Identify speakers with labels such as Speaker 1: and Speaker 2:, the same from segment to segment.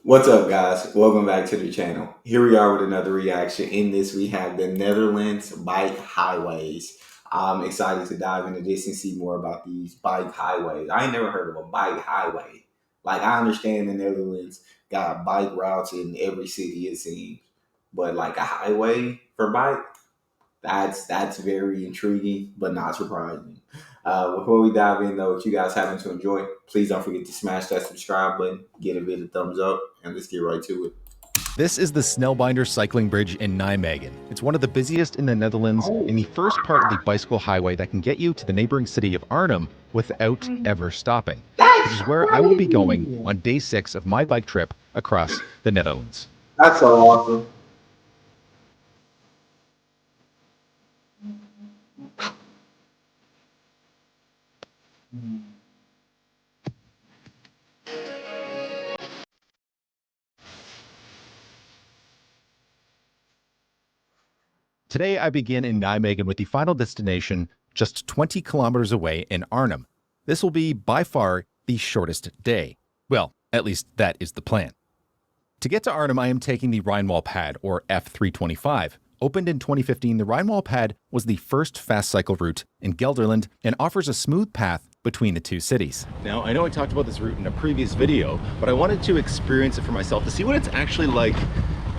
Speaker 1: What's up, guys? Welcome back to the channel. Here we are with another reaction. In this, we have the Netherlands bike highways. I'm excited to dive into this and see more about these bike highways. I ain't never heard of a bike highway. Like, I understand the Netherlands got bike routes in every city, it seems, but like a highway for bike, that's very intriguing, but not surprising. Before we dive in, though, if you guys happen to enjoy, please don't forget to smash that subscribe button, give it a bit of thumbs up, and let's get right to it.
Speaker 2: This is the Snailbinder cycling bridge in Nijmegen. It's one of the busiest in the Netherlands and the first part of the bicycle highway that can get you to the neighboring city of Arnhem without ever stopping, which is where I will be going on day 6 of my bike trip across the Netherlands.
Speaker 1: That's so awesome.
Speaker 2: Today I begin in Nijmegen with the final destination just 20 kilometers away in Arnhem. This will be by far the shortest day. Well, at least that is the plan. To get to Arnhem, I am taking the Rijnwaalpad, or F325. Opened in 2015, the Rijnwaalpad was the first fast cycle route in Gelderland and offers a smooth path between the two cities. Now, I know I talked about this route in a previous video, but I wanted to experience it for myself to see what it's actually like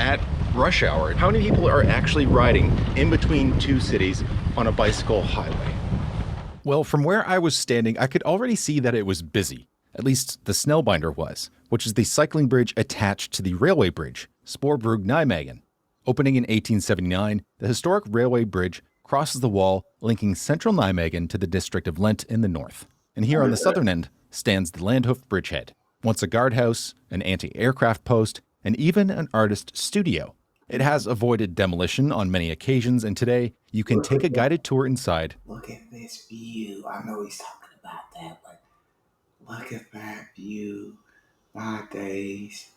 Speaker 2: at rush hour. How many people are actually riding in between two cities on a bicycle highway? Well, from where I was standing, I could already see that it was busy. At least the Snailbinder was, which is the cycling bridge attached to the railway bridge, Spoorbrug Nijmegen. Opening in 1879, the historic railway bridge crosses the wall linking central Nijmegen to the district of Lent in the north. And here on the southern end stands the Landhof bridgehead, once a guardhouse, an anti-aircraft post, and even an artist studio. It has avoided demolition on many occasions, and today you can take a guided tour inside.
Speaker 1: Look at this view. I know he's talking about that, but look at that view. My days.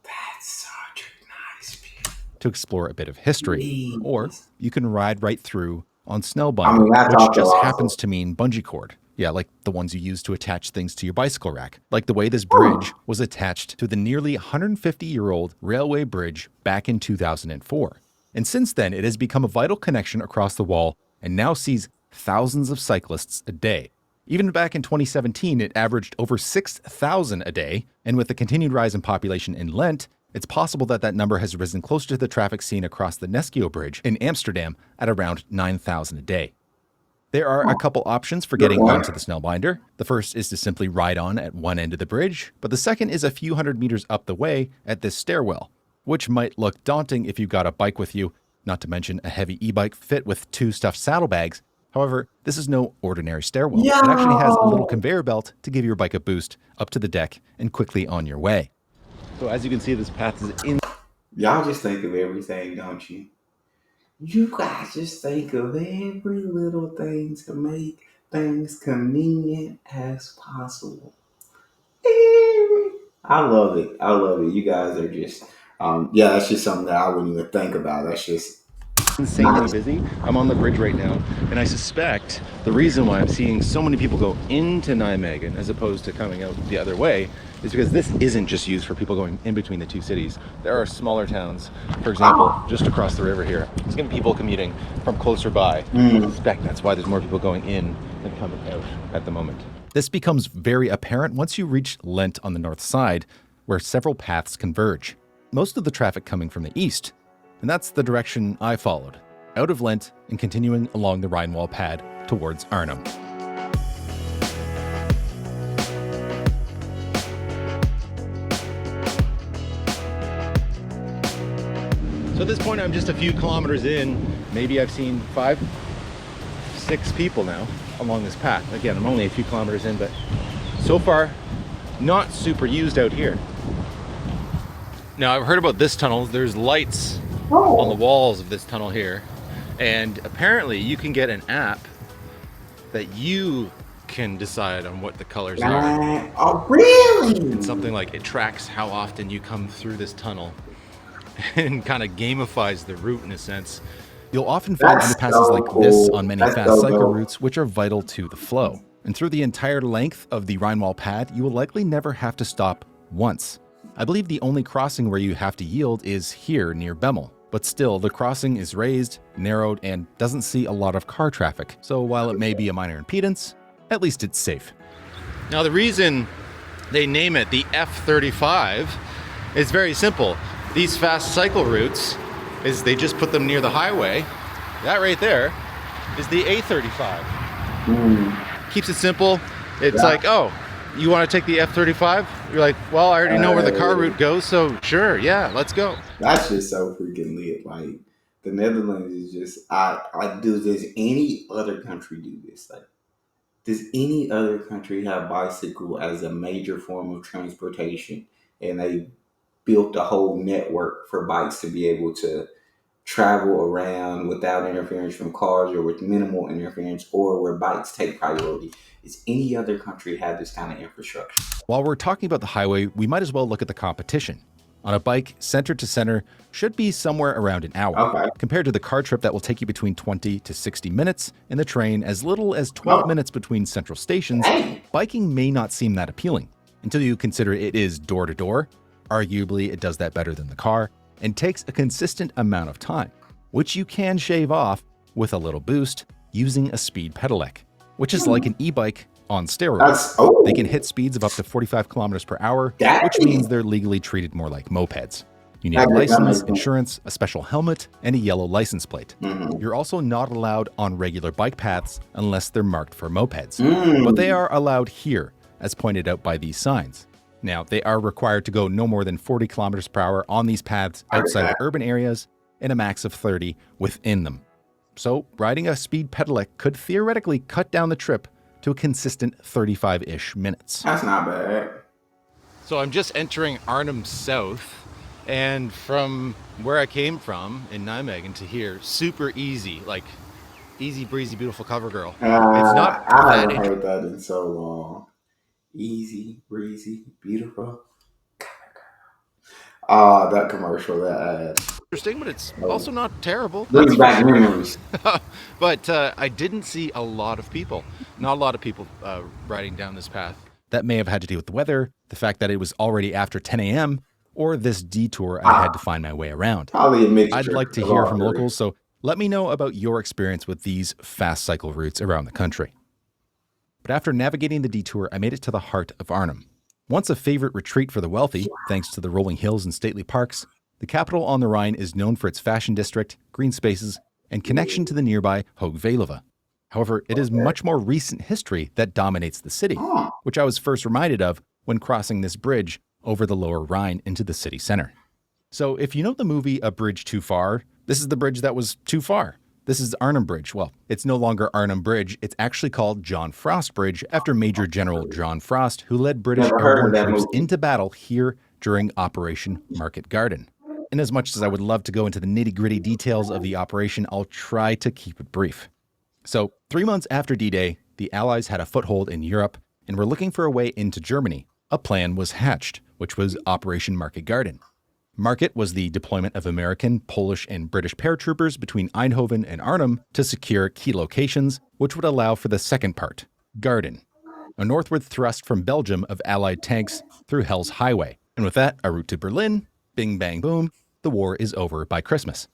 Speaker 1: That's such a nice view.
Speaker 2: To explore a bit of history.
Speaker 1: Please.
Speaker 2: Or you can ride right through on Snailbinder, which just happens to mean bungee cord. Yeah, like the ones you use to attach things to your bicycle rack. Like the way this bridge was attached to the nearly 150-year-old railway bridge back in 2004. And since then, it has become a vital connection across the wall and now sees thousands of cyclists a day. Even back in 2017, it averaged over 6,000 a day. And with the continued rise in population in Lent, it's possible that that number has risen closer to the traffic seen across the Neskio Bridge in Amsterdam at around 9,000 a day. There are a couple options for getting onto the Snailbinder. The first is to simply ride on at one end of the bridge, but the second is a few hundred meters up the way at this stairwell, which might look daunting if you've got a bike with you, not to mention a heavy e-bike fit with 2 stuffed saddlebags. However, this is no ordinary stairwell. It actually has a little conveyor belt to give your bike a boost up to the deck and quickly on your way. So as you can see, this path is in...
Speaker 1: Y'all just think of everything, don't you? You guys just think of every little thing to make things convenient as possible. I love it. I love it. You guys are just, yeah, that's just something that I wouldn't even think about. That's just
Speaker 2: insanely busy. I'm on the bridge right now, and I suspect the reason why I'm seeing so many people go into Nijmegen as opposed to coming out the other way is because this isn't just used for people going in between the two cities. There are smaller towns, for example, just across the river here. There's going to be people commuting from closer by. I suspect that's why there's more people going in than coming out at the moment. This becomes very apparent once you reach Lent on the north side, where several paths converge. Most of the traffic coming from the east, and that's the direction I followed, out of Lent and continuing along the Rijnwaalpad towards Arnhem. So at this point, I'm just a few kilometers in. Maybe I've seen 5, 6 people now along this path. Again, I'm only a few kilometers in, but so far, not super used out here. Now, I've heard about this tunnel. There's lights on the walls of this tunnel here. And apparently you can get an app that you can decide on what the colors are.
Speaker 1: Oh, really?
Speaker 2: It's something like it tracks how often you come through this tunnel and kind of gamifies the route in a sense. You'll often find underpasses like this on many fast cycle routes, which are vital to the flow. And through the entire length of the Rijnwaalpad, you will likely never have to stop once. I believe the only crossing where you have to yield is here near Bemmel. But still, the crossing is raised, narrowed, and doesn't see a lot of car traffic. So while it may be a minor impedance, at least it's safe. Now the reason they name it the F35 is very simple. These fast cycle routes is they just put them near the highway. That right there is the A35. Keeps it simple. It's like, oh, you want to take the F35? You're like, well, I already know where the car route goes, so sure, yeah, let's go.
Speaker 1: That's just so freaking lit. Like, the Netherlands is just, does any other country do this? Like, does any other country have bicycle as a major form of transportation? And they built a whole network for bikes to be able to travel around without interference from cars or with minimal interference, or where bikes take priority. Does any other country have this kind of infrastructure?
Speaker 2: While we're talking about the highway, we might as well look at the competition. On a bike, center to center should be somewhere around an hour, compared to the car trip that will take you between 20 to 60 minutes, and the train as little as 12 minutes between central stations. Biking may not seem that appealing until you consider it is door to door. Arguably, it does that better than the car, and takes a consistent amount of time, which you can shave off with a little boost using a Speed-pedelec, which is like an e-bike on steroids. They can hit speeds of up to 45 kilometers per hour, which means they're legally treated more like mopeds. You need a license, insurance, a special helmet, and a yellow license plate. You're also not allowed on regular bike paths unless they're marked for mopeds, but they are allowed here, as pointed out by these signs. Now, they are required to go no more than 40 kilometers per hour on these paths outside of urban areas and a max of 30 within them. So, riding a Speed-pedelec could theoretically cut down the trip to a consistent 35-ish minutes.
Speaker 1: That's not bad.
Speaker 2: So I'm just entering Arnhem South, and from where I came from in Nijmegen to here, super easy, like easy breezy, beautiful cover girl. It's not
Speaker 1: I haven't heard that in so long. Easy, breezy, beautiful. That commercial, that ad.
Speaker 2: Interesting, but it's also not terrible.
Speaker 1: Brings back memories.
Speaker 2: But I didn't see a lot of people. Not a lot of people riding down this path. That may have had to do with the weather, the fact that it was already after 10 a.m., or this detour I had to find my way around. I'd like to hear from locals, so let me know about your experience with these fast cycle routes around the country. But after navigating the detour, I made it to the heart of Arnhem. Once a favorite retreat for the wealthy, thanks to the rolling hills and stately parks, the capital on the Rhine is known for its fashion district, green spaces, and connection to the nearby Hoge Veluwe. However, it is much more recent history that dominates the city, which I was first reminded of when crossing this bridge over the lower Rhine into the city center. So if you know the movie A Bridge Too Far, this is the bridge that was too far. This is Arnhem Bridge. Well, it's no longer Arnhem Bridge. It's actually called John Frost Bridge after Major General John Frost, who led British airborne troops into battle here during Operation Market Garden. And as much as I would love to go into the nitty-gritty details of the operation, I'll try to keep it brief. So, 3 months after D-Day, the Allies had a foothold in Europe and were looking for a way into Germany. A plan was hatched, which was Operation Market Garden. Market was the deployment of American, Polish, and British paratroopers between Eindhoven and Arnhem to secure key locations, which would allow for the second part, Garden, a northward thrust from Belgium of Allied tanks through Hell's Highway. And with that, a route to Berlin, bing, bang, boom, the war is over by Christmas.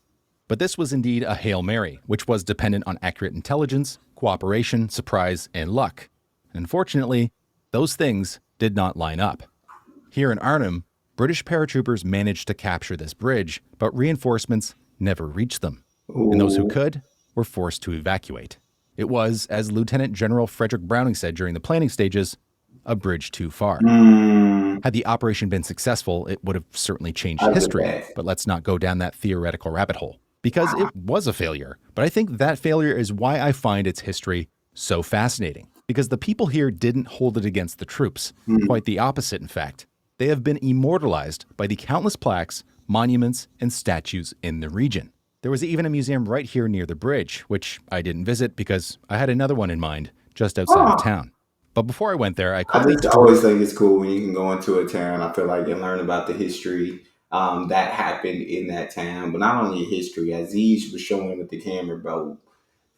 Speaker 2: But this was indeed a Hail Mary, which was dependent on accurate intelligence, cooperation, surprise, and luck. Unfortunately, those things did not line up. Here in Arnhem, British paratroopers managed to capture this bridge, but reinforcements never reached them. And those who could were forced to evacuate. It was, as Lieutenant General Frederick Browning said during the planning stages, a bridge too far. Had the operation been successful, it would have certainly changed history, but let's not go down that theoretical rabbit hole. Because it was a failure, but I think that failure is why I find its history so fascinating. Because the people here didn't hold it against the troops. Quite the opposite, in fact. They have been immortalized by the countless plaques, monuments, and statues in the region. There was even a museum right here near the bridge, which I didn't visit because I had another one in mind just outside of town. But before I went there, I
Speaker 1: always think it's cool when you can go into a town, I feel like, and learn about the history that happened in that town. But not only history, as Aziz was showing with the camera, bro,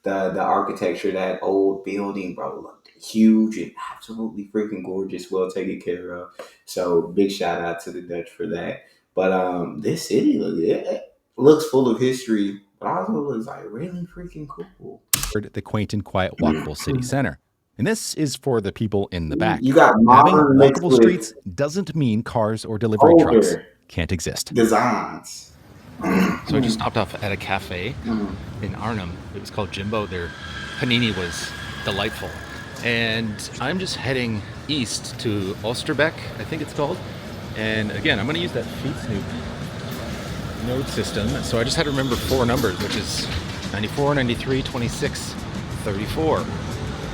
Speaker 1: the architecture, that old building, bro, looked huge and absolutely freaking gorgeous, well taken care of. So big shout out to the Dutch for that. But this city it looks full of history, but also looks like really freaking cool.
Speaker 2: The quaint and quiet walkable city center. And this is for the people in the back.
Speaker 1: You got
Speaker 2: Having
Speaker 1: modern mixed
Speaker 2: walkable
Speaker 1: with
Speaker 2: streets doesn't mean cars or delivery trucks
Speaker 1: older
Speaker 2: can't exist.
Speaker 1: designs.
Speaker 2: So I just stopped off at a cafe in Arnhem. It was called Jimbo. Their panini was delightful. And I'm just heading east to Oosterbeek, I think it's called. And again, I'm going to use that Fietsnoop node system. So I just had to remember 4 numbers, which is 94, 93, 26, 34,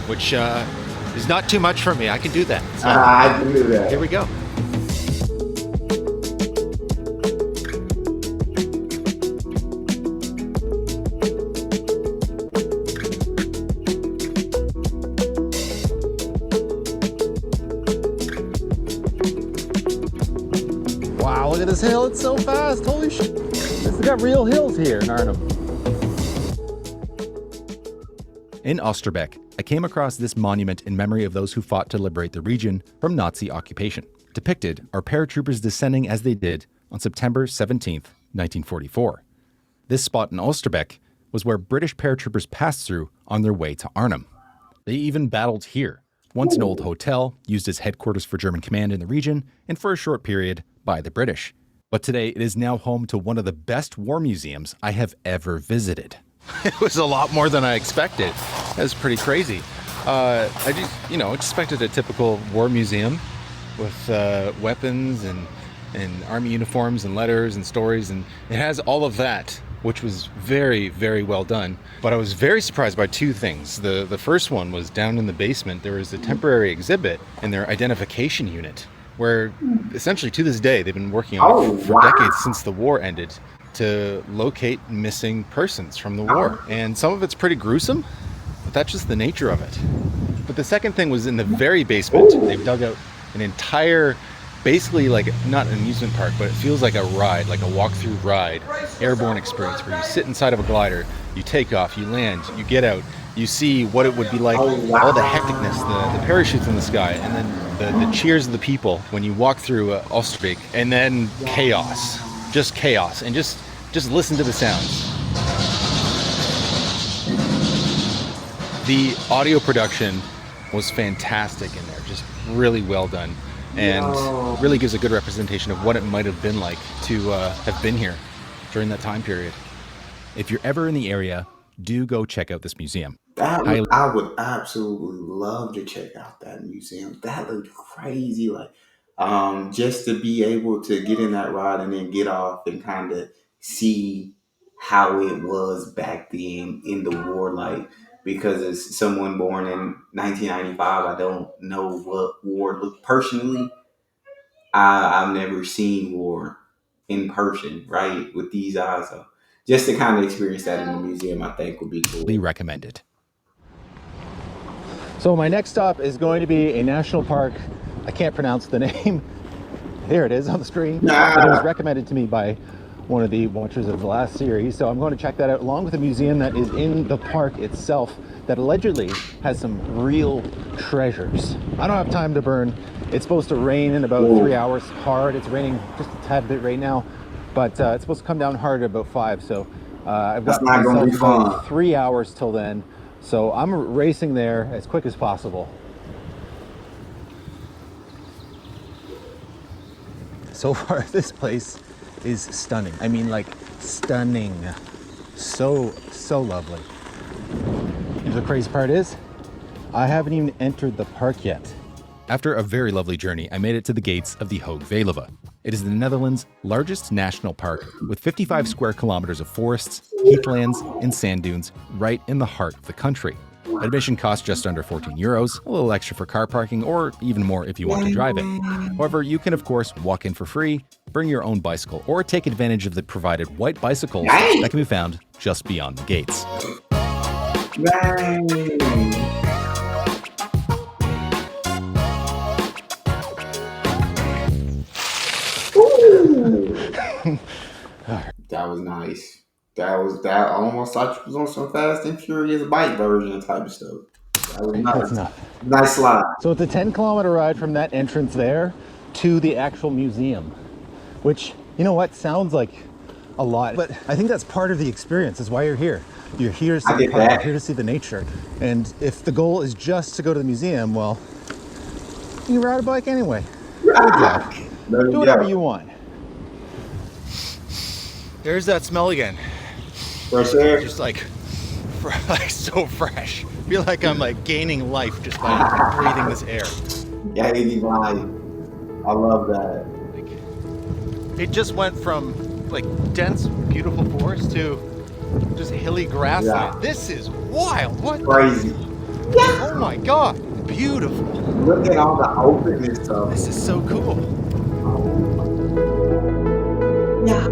Speaker 2: which is not too much for me. I can do that. So
Speaker 1: I can do that.
Speaker 2: here we go. Wow, look at this hill. It's so fast. Holy shit. It's got real hills here in Arnhem. In Oosterbeek, I came across this monument in memory of those who fought to liberate the region from Nazi occupation. Depicted are paratroopers descending as they did on September 17th, 1944. This spot in Oosterbeek was where British paratroopers passed through on their way to Arnhem. They even battled here, once an old hotel used as headquarters for German command in the region and for a short period by the British. But today it is now home to one of the best war museums I have ever visited. It was a lot more than I expected. That was pretty crazy. I just, expected a typical war museum with weapons and army uniforms and letters and stories, and it has all of that, which was very, very well done. But I was very surprised by 2 things. The first one was down in the basement, there was a temporary exhibit in their identification unit, where essentially to this day they've been working on it for decades since the war ended, to locate missing persons from the war. And some of it's pretty gruesome, but that's just the nature of it. But the second thing was in the very basement. They've dug out an entire, basically like not an amusement park, but it feels like a ride, like a walk-through ride, airborne experience, where you sit inside of a glider, you take off, you land, you get out, you see what it would be like, all the hecticness, the parachutes in the sky, and then the cheers of the people when you walk through Oosterbeek, and then chaos. Just chaos, and just listen to the sounds. The audio production was fantastic in there, just really well done, and really gives a good representation of what it might have been like to have been here during that time period. If you're ever in the area, do go check out this museum.
Speaker 1: I would absolutely love to check out that museum. That looked crazy. Like, just to be able to get in that ride and then get off and kind of see how it was back then in the war. Like, because as someone born in 1995, I don't know what war looked personally. I've never seen war in person, right, with these eyes. So just to kind of experience that in the museum, I think would be cool.
Speaker 2: Recommend it. So my next stop is going to be a national park. I can't pronounce the name. There it is on the screen. But it was recommended to me by one of the watchers of the last series. So I'm going to check that out, along with a museum that is in the park itself that allegedly has some real treasures. I don't have time to burn. It's supposed to rain in about 3 hours hard. It's raining just a tad bit right now, but it's supposed to come down hard at about 5. So I've got myself about 3 hours till then. So I'm racing there as quick as possible. So far, this place is stunning. I mean, like, stunning. So lovely. And the crazy part is, I haven't even entered the park yet. After a very lovely journey, I made it to the gates of the Hoge Veluwe. It is the Netherlands' largest national park, with 55 square kilometers of forests, heathlands, and sand dunes right in the heart of the country. Admission costs just under €14, a little extra for car parking, or even more if you want to drive it. However, you can of course walk in for free, bring your own bicycle, or take advantage of the provided white bicycles that can be found just beyond the gates.
Speaker 1: That was nice. That almost like you was on some Fast and Furious bike version type of stuff. That was
Speaker 2: That's
Speaker 1: nice.
Speaker 2: enough.
Speaker 1: Nice slide.
Speaker 2: So it's a 10-kilometer ride from that entrance there to the actual museum, which, you know what, sounds like a lot, but I think that's part of the experience. Is why you're here. You're here to see the park, you're here to see the nature. And if the goal is just to go to the museum, well, you ride a bike anyway. Good job. Do whatever you want. There's that smell again.
Speaker 1: Fresh air.
Speaker 2: Just like so fresh. I feel like I'm like gaining life just by breathing this air.
Speaker 1: Yeah, life. I love that.
Speaker 2: Like, it just went from like dense, beautiful forest to just hilly grassland. Yeah. This is wild. What?
Speaker 1: Crazy.
Speaker 2: Yeah. Oh my God. Beautiful.
Speaker 1: Look at all the openness of it.
Speaker 2: This is so cool.
Speaker 1: Yeah.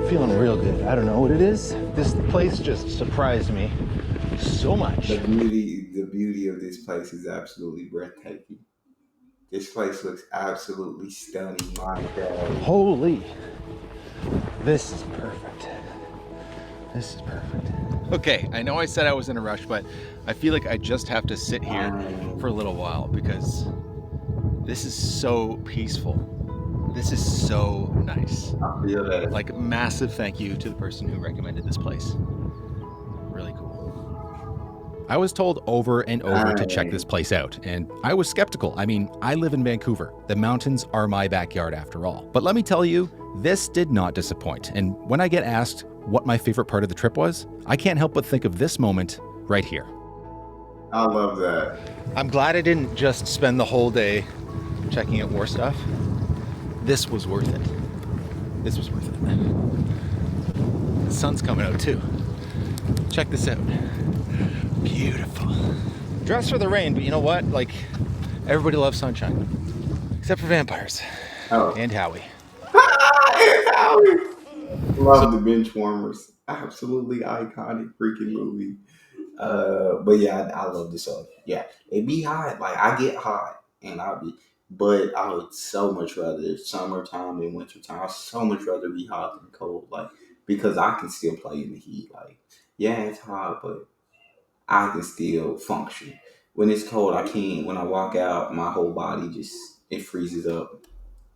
Speaker 2: Feeling real good. I don't know what it is. This place just surprised me so much.
Speaker 1: The beauty of this place is absolutely breathtaking. This place looks absolutely stunning. My God.
Speaker 2: Holy. This is perfect. This is perfect. Okay, I know I said I was in a rush, but I feel like I just have to sit here for a little while because this is so peaceful. This is so nice.
Speaker 1: I feel that.
Speaker 2: Like, massive thank you to the person who recommended this place. Really cool. I was told over and over to check this place out, and I was skeptical. I mean, I live in Vancouver. The mountains are my backyard after all. But let me tell you, this did not disappoint. And when I get asked what my favorite part of the trip was, I can't help but think of this moment right here.
Speaker 1: I love that.
Speaker 2: I'm glad I didn't just spend the whole day checking out war stuff. This was worth it. This was worth it. The sun's coming out too. Check this out. Beautiful. Dress for the rain, but you know what? Like, everybody loves sunshine. Except for vampires.
Speaker 1: Oh.
Speaker 2: And Howie.
Speaker 1: And Howie. Love the bench warmers. Absolutely iconic freaking movie. But yeah, I love this stuff. Yeah, it be hot. Like, I get hot, and but I would so much rather summertime than wintertime. I so much rather be hot than cold. Like, because I can still play in the heat. Like, yeah, it's hot, but I can still function. When it's cold, I can't. When I walk out, my whole body it freezes up.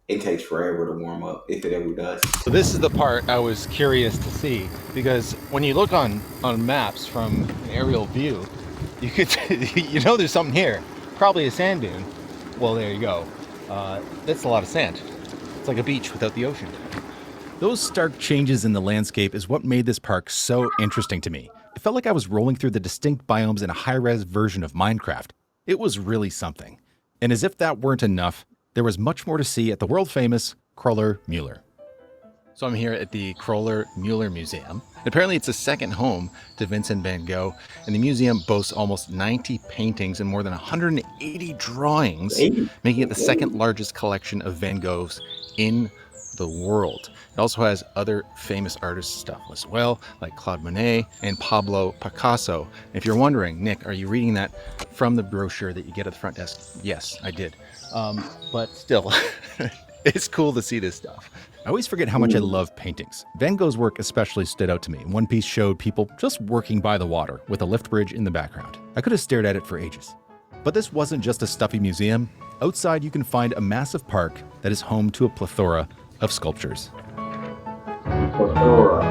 Speaker 1: It takes forever to warm up, if it ever does. So this is the part I was curious to see, because when you look on maps from an aerial view, you could, you know, there's something here, probably a sand dune. Well, there you go. That's a lot of sand. It's like a beach without the ocean. Those stark changes in the landscape is what made this park so interesting to me. It felt like I was rolling through the distinct biomes in a high-res version of Minecraft. It was really something. And as if that weren't enough, there was much more to see at the world-famous Kröller-Müller. So I'm here at the Kröller-Müller Museum. Apparently it's a second home to Vincent van Gogh, and the museum boasts almost 90 paintings and more than 180 drawings, making it the second largest collection of Van Goghs in the world. It also has other famous artists' stuff as well, like Claude Monet and Pablo Picasso. And if you're wondering, Nick, are you reading that from the brochure that you get at the front desk? Yes, I did. But still, it's cool to see this stuff. I always forget how much I love paintings. Van Gogh's work especially stood out to me. One piece showed people just working by the water with a lift bridge in the background. I could have stared at it for ages. But this wasn't just a stuffy museum. Outside, you can find a massive park that is home to a plethora of sculptures. Plethora.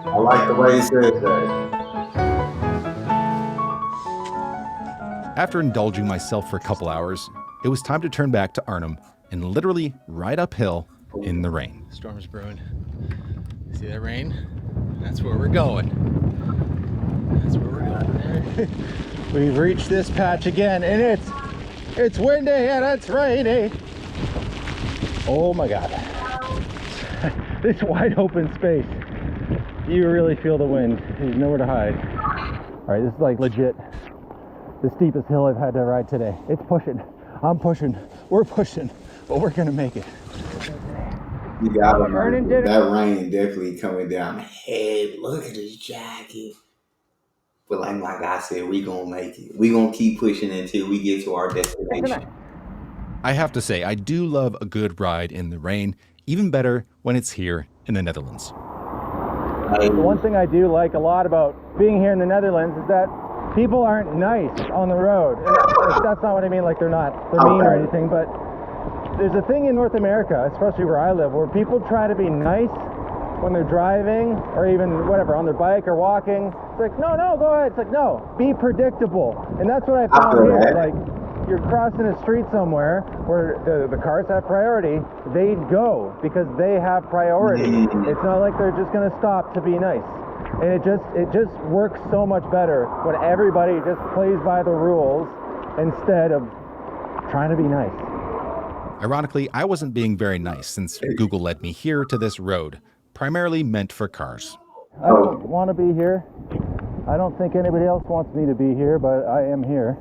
Speaker 1: I like the way he said that.
Speaker 2: After indulging myself for a couple hours, it was time to turn back to Arnhem and literally ride uphill in the rain. Storm's brewing. See that rain? That's where we're going. That's where we're going. We've reached this patch again, and it's windy and it's rainy. Oh my God. This wide open space. You really feel the wind. There's nowhere to hide. All right, this is like legit the steepest hill I've had to ride today. It's pushing. I'm pushing. We're pushing, but we're gonna make it.
Speaker 1: You got it. That rain definitely coming down heavy. Look at his jacket. But like my guy said, we gonna make it. We gonna keep pushing until we get to our destination.
Speaker 2: I have to say, I do love a good ride in the rain, even better when it's here in the Netherlands.
Speaker 1: Like,
Speaker 3: The one thing I do like a lot about being here in the Netherlands is that people aren't nice on the road. And that's not what I mean, like they're mean or anything, but there's a thing in North America, especially where I live, where people try to be nice when they're driving or even whatever, on their bike or walking. It's like, no, go ahead. It's like, no, be predictable. And that's what I found
Speaker 1: feel
Speaker 3: here.
Speaker 1: that.
Speaker 3: Like, you're crossing a street somewhere where the cars have priority, they'd go because they have priority. It's not like they're just going to stop to be nice. And it just works so much better when everybody just plays by the rules instead of trying to be nice.
Speaker 2: Ironically, I wasn't being very nice since Google led me here to this road, primarily meant for cars.
Speaker 3: I don't want to be here. I don't think anybody else wants me to be here, but I am here.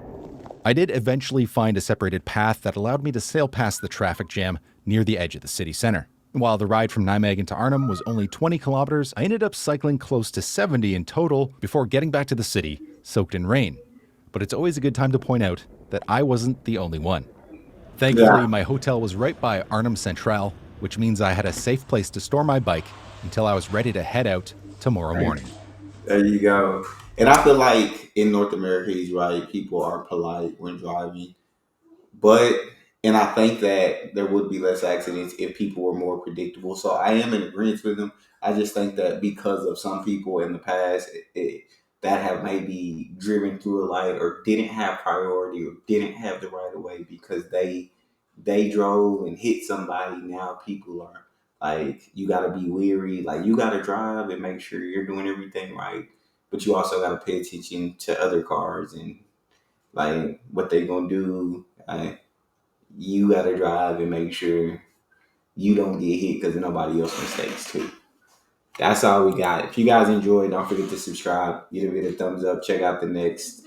Speaker 2: I did eventually find a separated path that allowed me to sail past the traffic jam near the edge of the city center. While the ride from Nijmegen to Arnhem was only 20 kilometers, I ended up cycling close to 70 in total before getting back to the city, soaked in rain. But it's always a good time to point out that I wasn't the only one. Thankfully, my hotel was right by Arnhem Central, which means I had a safe place to store my bike until I was ready to head out tomorrow morning.
Speaker 1: There you go. And I feel like in North America, he's right. People are polite when driving. And I think that there would be less accidents if people were more predictable. So I am in agreement with them. I just think that because of some people in the past that have maybe driven through a light or didn't have priority or didn't have the right of way because they drove and hit somebody. Now people are like, you got to be weary. Like, you got to drive and make sure you're doing everything right. But you also got to pay attention to other cars and like what they gonna do. You got to drive and make sure you don't get hit because nobody else mistakes too. That's all we got. If you guys enjoyed, don't forget to subscribe, give it a thumbs up, check out the next.